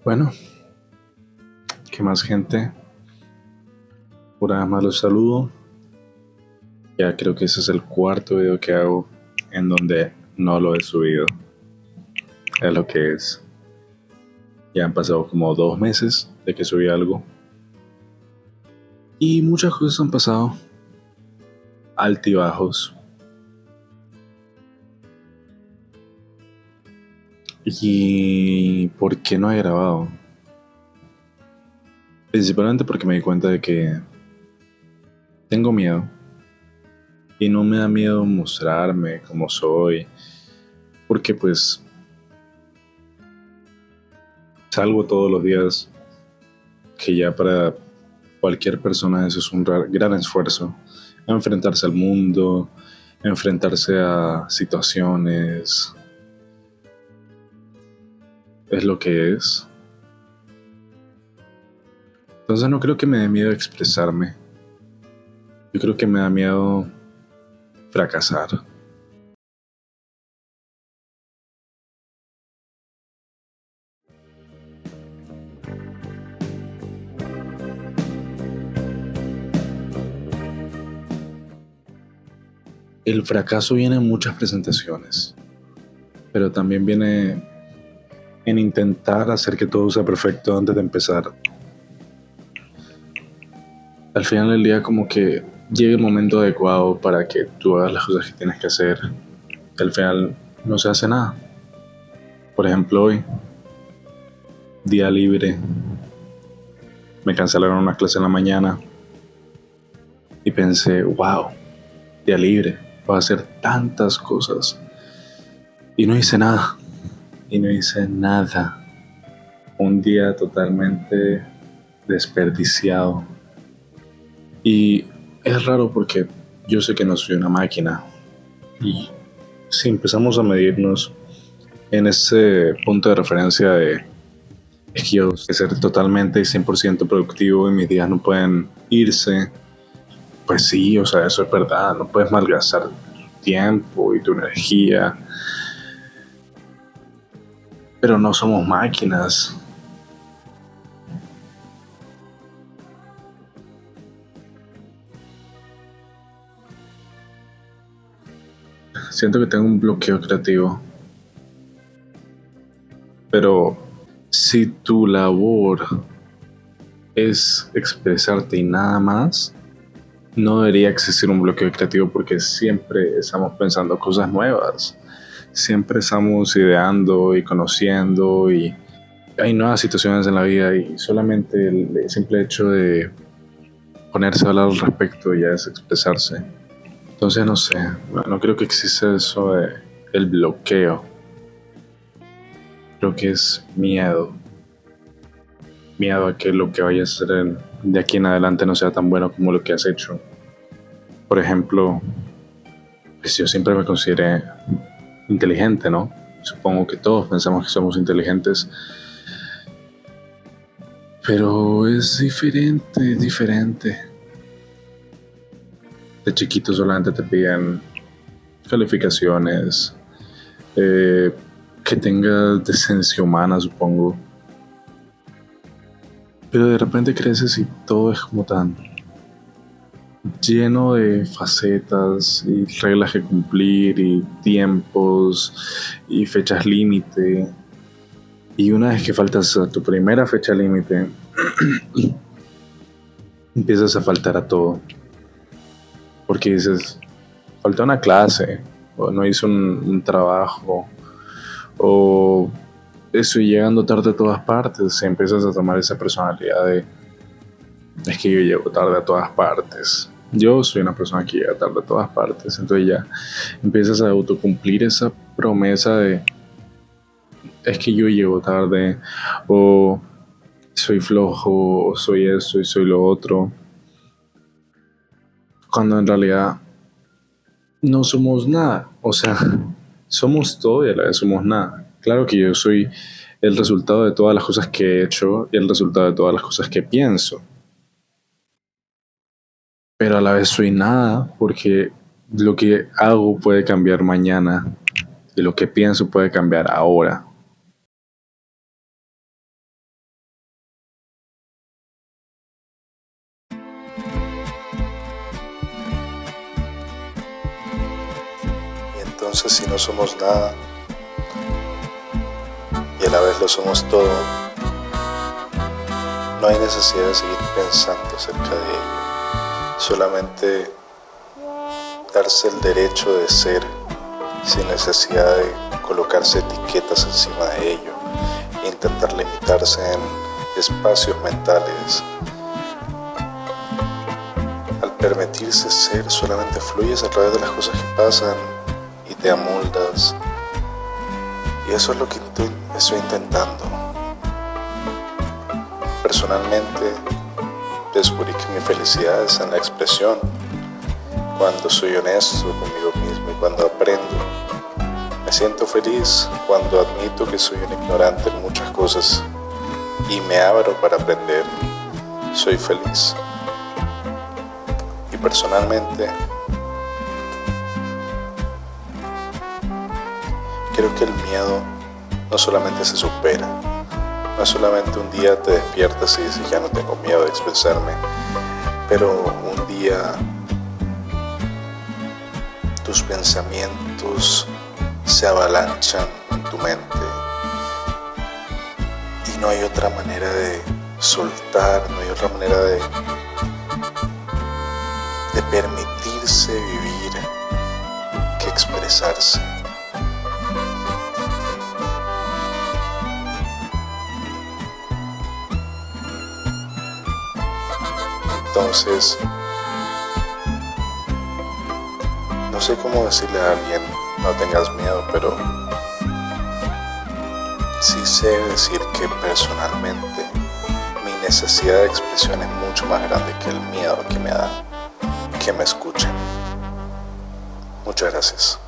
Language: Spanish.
Bueno, ¿qué más, gente? Una vez más los saludo. Ya creo que ese es el cuarto video que hago en donde no lo he subido. Es lo que es. Ya han pasado como 2 meses de que subí algo. Y muchas cosas han pasado. Altibajos. ¿Y por qué no he grabado? Principalmente porque me di cuenta de que tengo miedo. Y no me da miedo mostrarme como soy. Porque pues salgo todos los días, que ya para cualquier persona eso es un gran esfuerzo. Enfrentarse al mundo, enfrentarse a situaciones, es lo que es. Entonces no creo que me dé miedo expresarme. Yo creo que me da miedo fracasar. El fracaso viene en muchas presentaciones, pero también viene en intentar hacer que todo sea perfecto antes de empezar. Al final del día como que llega el momento adecuado para que tú hagas las cosas que tienes que hacer. Al final no se hace nada. Por ejemplo, hoy, día libre, me cancelaron una clase en la mañana y pensé, wow, día libre, puedo hacer tantas cosas. Y no hice nada. Un día totalmente desperdiciado. Y es raro porque yo sé que no soy una máquina. Y si empezamos a medirnos en ese punto de referencia de es que yo sé ser totalmente y 100% productivo y mis días no pueden irse, pues sí, o sea, eso es verdad. No puedes malgastar tu tiempo y tu energía, pero no somos máquinas. Siento que tengo un bloqueo creativo, pero si tu labor es expresarte y nada más, no debería existir un bloqueo creativo porque siempre estamos pensando cosas nuevas, siempre estamos ideando y conociendo y hay nuevas situaciones en la vida y solamente el simple hecho de ponerse a hablar al respecto ya es expresarse. Entonces no sé, no creo que exista eso de el bloqueo. Creo que es miedo a que lo que vayas a hacer de aquí en adelante no sea tan bueno como lo que has hecho. Por ejemplo, pues yo siempre me consideré inteligente, ¿no? Supongo que todos pensamos que somos inteligentes, pero es diferente. De chiquito solamente te piden calificaciones, que tengas decencia humana, supongo. Pero de repente creces y todo es como tan lleno de facetas y reglas que cumplir y tiempos y fechas límite. Y una vez que faltas a tu primera fecha límite, empiezas a faltar a todo. Porque dices, falta una clase, o no hice un trabajo, o estoy llegando tarde a todas partes. Empiezas a tomar esa personalidad de, es que yo llego tarde a todas partes. Yo soy una persona que llega tarde a todas partes. Entonces ya empiezas a autocumplir esa promesa de, es que yo llego tarde, o soy flojo, o soy esto y soy lo otro. Cuando en realidad no somos nada. O sea, somos todo y a la vez somos nada. Claro que yo soy el resultado de todas las cosas que he hecho y el resultado de todas las cosas que pienso. Pero a la vez soy nada porque lo que hago puede cambiar mañana y lo que pienso puede cambiar ahora. entonces si no somos nada y a la vez lo somos todo, no hay necesidad de seguir pensando acerca de ello, solamente darse el derecho de ser sin necesidad de colocarse etiquetas encima de ello e intentar limitarse en espacios mentales. Al permitirse ser, solamente fluyes a través de las cosas que pasan y te amoldas, y eso es lo que estoy intentando. Personalmente descubrí que mi felicidad es en la expresión, cuando soy honesto conmigo mismo y cuando aprendo. Me siento feliz cuando admito que soy un ignorante en muchas cosas y me abro para aprender. Soy feliz. Y personalmente creo que el miedo no solamente se supera, no solamente un día te despiertas y dices ya no tengo miedo de expresarme, pero un día tus pensamientos se avalanchan en tu mente y no hay otra manera de soltar, no hay otra manera de permitirse vivir que expresarse. Entonces, no sé cómo decirle a alguien no tengas miedo, pero sí sé decir que personalmente mi necesidad de expresión es mucho más grande que el miedo que me da que me escuchen. Muchas gracias.